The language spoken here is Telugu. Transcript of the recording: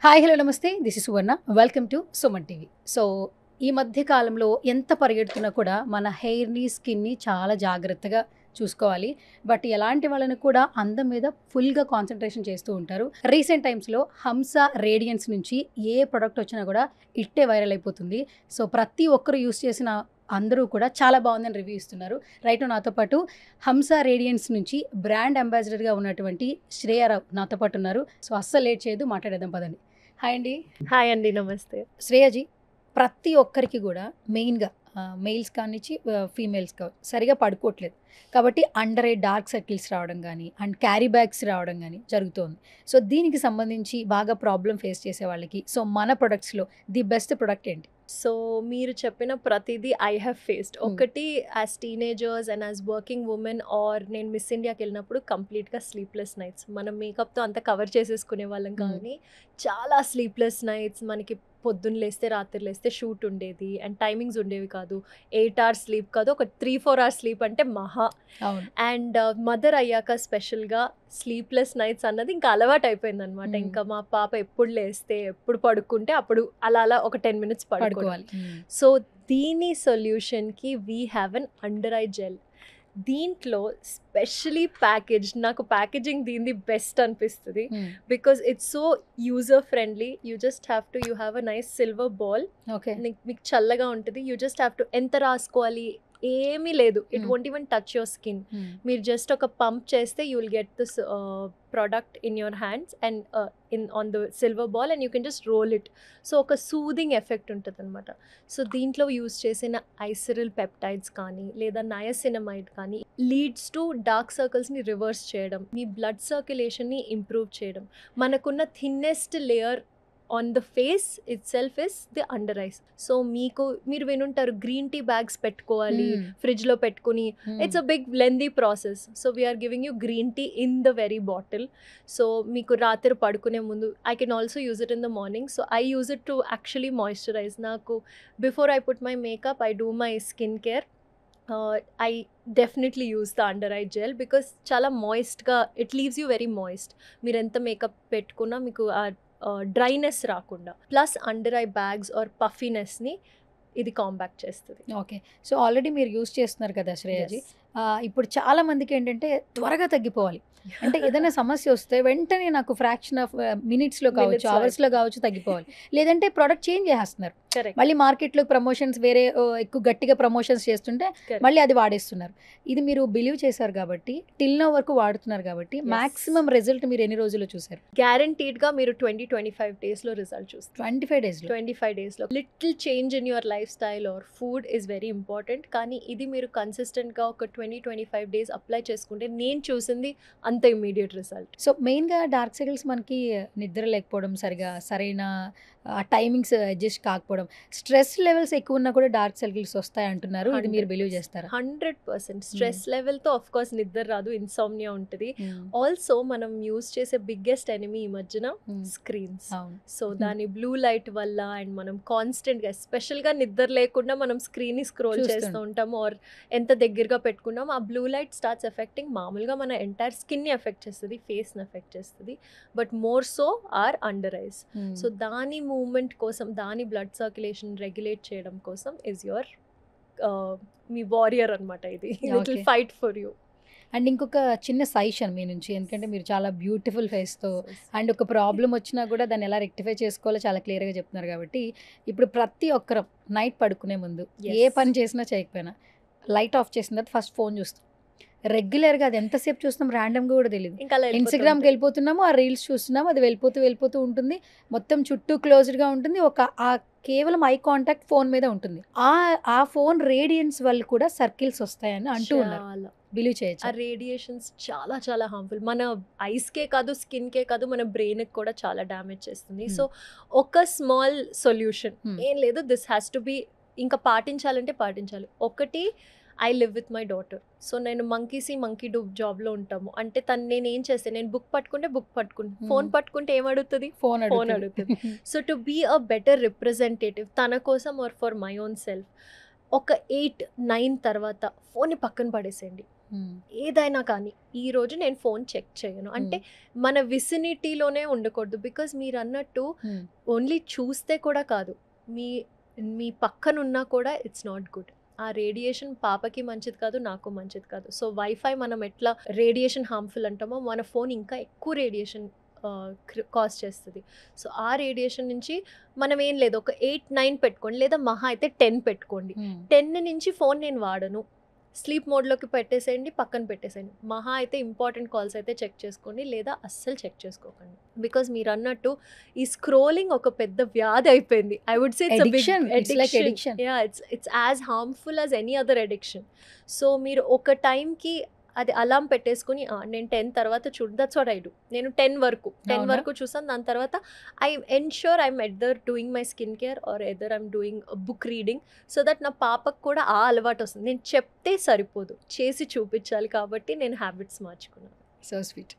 హాయ్ హలో నమస్తే this is Suvarna welcome to Suman TV. So ఈ మధ్య కాలంలో ఎంత పరిగెడుతున్నా కూడా మన హెయిర్ని స్కిన్ని చాలా జాగ్రత్తగా చూసుకోవాలి. బట్ ఎలాంటి వాళ్ళని కూడా అందం మీద ఫుల్గా కాన్సన్ట్రేషన్ చేస్తూ ఉంటారు. రీసెంట్ టైమ్స్లో హంస రేడియన్స్ నుంచి ఏ ప్రోడక్ట్ వచ్చినా కూడా ఇట్టే వైరల్ అయిపోతుంది. సో ప్రతి ఒక్కరు యూస్ చేసిన అందరూ కూడా చాలా బాగుందని రివ్యూ ఇస్తున్నారు. రైట్ నాతో పాటు హంస రేడియన్స్ నుంచి బ్రాండ్ అంబాసిడర్గా ఉన్నటువంటి శ్రేయారావు నాతో పాటు ఉన్నారు. సో అస్సలు లేట్ చేయదు, మాట్లాడేద్దాం పదండి. హాయ్ అండి. హాయ్ అండి, నమస్తే. శ్రేయాజీ, ప్రతి ఒక్కరికి కూడా మెయిన్గా మెయిల్స్ కానిచ్చి ఫీమేల్స్ కావచ్చు సరిగా పడుకోవట్లేదు కాబట్టి అండర్ ఐ డార్క్ సర్కిల్స్ రావడం కానీ అండ్ క్యారీ బ్యాగ్స్ రావడం కానీ జరుగుతోంది. సో దీనికి సంబంధించి బాగా ప్రాబ్లం ఫేస్ చేసే వాళ్ళకి సో మన ప్రొడక్ట్స్లో ది బెస్ట్ ప్రొడక్ట్ ఏంటి? సో మీరు చెప్పిన ప్రతిదీ ఐ హ్యావ్ ఫేస్డ్. ఒకటి as teenagers and as working women or నేను మిస్ ఇండియాకి వెళ్ళినప్పుడు కంప్లీట్గా స్లీప్లెస్ నైట్స్. మనం మేకప్తో అంతా కవర్ చేసేసుకునే వాళ్ళం కానీ చాలా స్లీప్లెస్ నైట్స్. మనకి పొద్దున్న లేస్తే రాత్రి లేస్తే షూట్ ఉండేది అండ్ టైమింగ్స్ ఉండేవి కాదు. 8 hours స్లీప్ కాదు, ఒక 3-4 hours స్లీప్ అంటే మహా. అండ్ మదర్ అయ్యాక స్పెషల్గా స్లీప్లెస్ నైట్స్ అన్నది ఇంకా అలవాటు అయిపోయింది అనమాట. ఇంకా మా పాప ఎప్పుడు లేస్తే ఎప్పుడు పడుకుంటే అప్పుడు అలా అలా ఒక 10 minutes పడుకోవాలి. సో దీని సొల్యూషన్కి we have an under eye gel. దీంట్లో స్పెషలీ ప్యాకేజ్, నాకు ప్యాకేజింగ్ దీనిది బెస్ట్ అనిపిస్తుంది because it's so user friendly. You just have to you have a nice silver ball. Okay, మీకు చల్లగా ఉంటుంది. యూ జస్ట్ హ్యావ్ టు ఎంత రాసుకోవాలి ఏమీ లేదు. It won't even touch your skin. మీరు జస్ట్ ఒక పంప్ చేస్తే you will get this product in your hands and on the silver ball and you can just roll it. So ఒక సూదింగ్ ఎఫెక్ట్ ఉంటుంది అనమాట. సో దీంట్లో యూజ్ చేసిన ఐసిరిల్ పెప్టైడ్స్ కానీ లేదా నయసినమైడ్ కానీ లీడ్స్ టు డార్క్ సర్కిల్స్ని రివర్స్ చేయడం, మీ బ్లడ్ సర్క్యులేషన్ని ఇంప్రూవ్ చేయడం. మనకున్న thinnest layer on the face itself is the under eyes. So మీరు వినుంటారు గ్రీన్ టీ బ్యాగ్స్ పెట్టుకోవాలి ఫ్రిడ్జ్లో పెట్టుకుని. It's a big lengthy process. So we're giving you green tea in the very bottle. So మీకు రాత్రి పడుకునే ముందు I can also use it in the morning. So I use it to actually moisturise. నాకు before I put my makeup I do my skin care. I definitely use the under eye gel because చాలా మాయిస్ట్గా it leaves you very moist. మీరు ఎంత మేకప్ పెట్టుకున్నా మీకు ఆ డ్రైనెస్ రాకుండా. Plus under eye bags or పఫీనెస్ని ఇది కాంబాక్ట్ చేస్తుంది. ఓకే, సో ఆల్రెడీ మీరు యూస్ చేస్తున్నారు కదా శ్రేయాజీ. ఇప్పుడు చాలా మందికి ఏంటంటే త్వరగా తగ్గిపోవాలి అంటే ఏదైనా సమస్య వస్తే వెంటనే నాకు ఫ్రాక్షన్ ఆఫ్ మినిట్స్లో కావచ్చు అవర్స్లో కావచ్చు తగ్గిపోవాలి. లేదంటే ప్రోడక్ట్ చేంజ్ చేసేస్తున్నారు. మళ్ళీ మార్కెట్లో ప్రమోషన్స్ వేరే ఎక్కువ గట్టిగా ప్రమోషన్స్ చేస్తుంటే మళ్ళీ అది వాడేస్తున్నారు. ఇది మీరు బిలీవ్ చేశారు కాబట్టి టిల్ నో వరకు వాడుతున్నారు కాబట్టి మాక్సిమం రిజల్ట్ మీరు ఎన్ని రోజుల్లో చూసారు? గ్యారంటీడ్గా మీరు 20-25 డేస్లో రిజల్ట్ చూస్తారు. 25 డేస్లో little change in your life style or food is very important. కానీ ఇది మీరు కన్సిస్టెంట్గా ఒక 20-25 డేస్ అప్లై చేసుకుంటే నేను చూసింది అంత ఇమీడియట్ రిజల్ట్. సో మెయిన్గా డార్క్ సర్కిల్స్ మనకి నిద్ర లేకపోవడం, సరైన టైమింగ్స్ అడ్జస్ట్ కాకపోవడం, స్ట్రెస్ లెవెల్స్ ఎక్కువ ఉన్నా కూడా డార్క్ సర్కిల్స్ వస్తాయి అంటున్నారు. ఇది మీరు బిలీవ్ చేస్తారా? 100%. స్ట్రెస్ లెవెల్తో ఆఫ్ కోర్స్ నిద్ర రాదు, ఇన్సామ్నియా ఉంటుంది. ఆల్సో మనం యూజ్ చేసే బిగ్గెస్ట్ ఎనిమీ ఈ మధ్యన స్క్రీన్స్. సో దాని బ్లూ లైట్ వల్ల అండ్ మనం కాన్స్టెంట్గా ఎస్పెషల్గా నిద్ర లేకుండా మనం స్క్రీన్ని స్క్రోల్ చేస్తూ ఉంటాము ఆర్ ఎంత దగ్గరగా పెట్టుకున్నాం ఆ బ్లూ లైట్ స్టార్ట్స్ ఎఫెక్టింగ్ మామూలుగా మన ఎంటైర్ స్కిన్ని ఎఫెక్ట్ చేస్తుంది, ఫేస్ని ఎఫెక్ట్ చేస్తుంది. But more so our under eyes. So దాని మూవ్మెంట్ కోసం, దాని బ్లడ్ సర్క్యులేషన్ రెగ్యులేట్ చేయడం కోసం ఇస్ యువర్ మీ వారియర్ అనమాట. ఇది little fight for you. And ఇంకొక చిన్న సజెషన్ మీ నుంచి, ఎందుకంటే మీరు చాలా బ్యూటిఫుల్ ఫేస్తో అండ్ ఒక ప్రాబ్లం వచ్చినా కూడా దాన్ని ఎలా రెక్టిఫై చేసుకోవాలో చాలా క్లియర్గా చెప్తున్నారు. కాబట్టి ఇప్పుడు ప్రతి ఒక్కరం నైట్ పడుకునే ముందు ఏ పని చేసినా చేయకపోయినా లైట్ ఆఫ్ చేసిన తర్వాత ఫస్ట్ ఫోన్ చూస్తాం. రెగ్యులర్గా అది ఎంతసేపు చూస్తున్నాం ర్యాండమ్గా కూడా తెలియదు. ఇన్స్టాగ్రామ్కి వెళ్ళిపోతున్నాము, ఆ రీల్స్ చూస్తున్నాము, అది వెళ్ళిపోతూ ఉంటుంది. మొత్తం చుట్టూ క్లోజ్డ్గా ఉంటుంది. ఆ కేవలం ఐ కాంటాక్ట్ ఫోన్ మీద ఉంటుంది. ఆ ఫోన్ రేడియన్స్ వల్ల కూడా సర్కిల్స్ వస్తాయని అంటూ ఉన్నారు. బిలీవ్ చేయొచ్చు. ఆ రేడియేషన్స్ చాలా చాలా హార్మ్ఫుల్. మన ఐస్కే కాదు, స్కిన్కే కాదు, మన బ్రెయిన్కి కూడా చాలా డ్యామేజ్ చేస్తుంది. సో ఒక స్మాల్ సొల్యూషన్ ఏం లేదు, దిస్ హ్యాస్ టు బి. ఇంకా పాటించాలంటే పాటించాలి. ఒకటి, I live with my daughter. So నేను మంకీ డూ జాబ్లో ఉంటాము అంటే నేను ఏం చేస్తాను, నేను బుక్ పట్టుకుంటే ఫోన్ పట్టుకుంటే ఏం అడుగుతుంది? ఫోన్ అడుగుతుంది. So to be a better representative తన కోసం or for my own self, ఒక 8-9 తర్వాత ఫోన్ని పక్కన పడేసేయండి. ఏదైనా కానీ ఈరోజు నేను ఫోన్ చెక్ చేయను అంటే మన విసినిటీలోనే ఉండకూడదు. బికాజ్ మీరు అన్నట్టు ఓన్లీ చూస్తే కూడా కాదు, మీ మీ పక్కనున్నా కూడా ఇట్స్ నాట్ గుడ్. ఆ రేడియేషన్ పాపకి మంచిది కాదు, నాకు మంచిది కాదు. సో వైఫై మనం ఎట్లా రేడియేషన్ హార్మ్ఫుల్ అంటామో మన ఫోన్ ఇంకా ఎక్కువ రేడియేషన్ కాజ్ చేస్తుంది. సో ఆ రేడియేషన్ నుంచి మనం ఏం లేదు, ఒక 8-9 పెట్టుకోండి, లేదా మహా అయితే 10 పెట్టుకోండి. 10 నుంచి ఫోన్ నేను వాడను, స్లీప్ మోడ్లోకి పెట్టేసేయండి, పక్కన పెట్టేసేయండి. మహా అయితే ఇంపార్టెంట్ కాల్స్ అయితే చెక్ చేసుకోండి, లేదా అస్సలు చెక్ చేసుకోకండి. బికాజ్ మీరు అన్నట్టు ఈ స్క్రోలింగ్ ఒక పెద్ద వ్యాధి అయిపోయింది. I would say addiction. It's as harmful as any other addiction. So మీరు ఒక టైంకి అది అలారం పెట్టేసుకుని నేను 10 తర్వాత చూడు, దట్స్ వాట్ ఐ డూ. నేను 10 వరకు చూసాను. దాని తర్వాత I ensure I'm either doing my skin care are either I'm doing book reading, so that నా పాపకు కూడా ఆ అలవాటు వస్తుంది. నేను చెప్తే సరిపోదు, చేసి చూపించాలి. కాబట్టి నేను హ్యాబిట్స్ మార్చుకున్నాను. So sweet.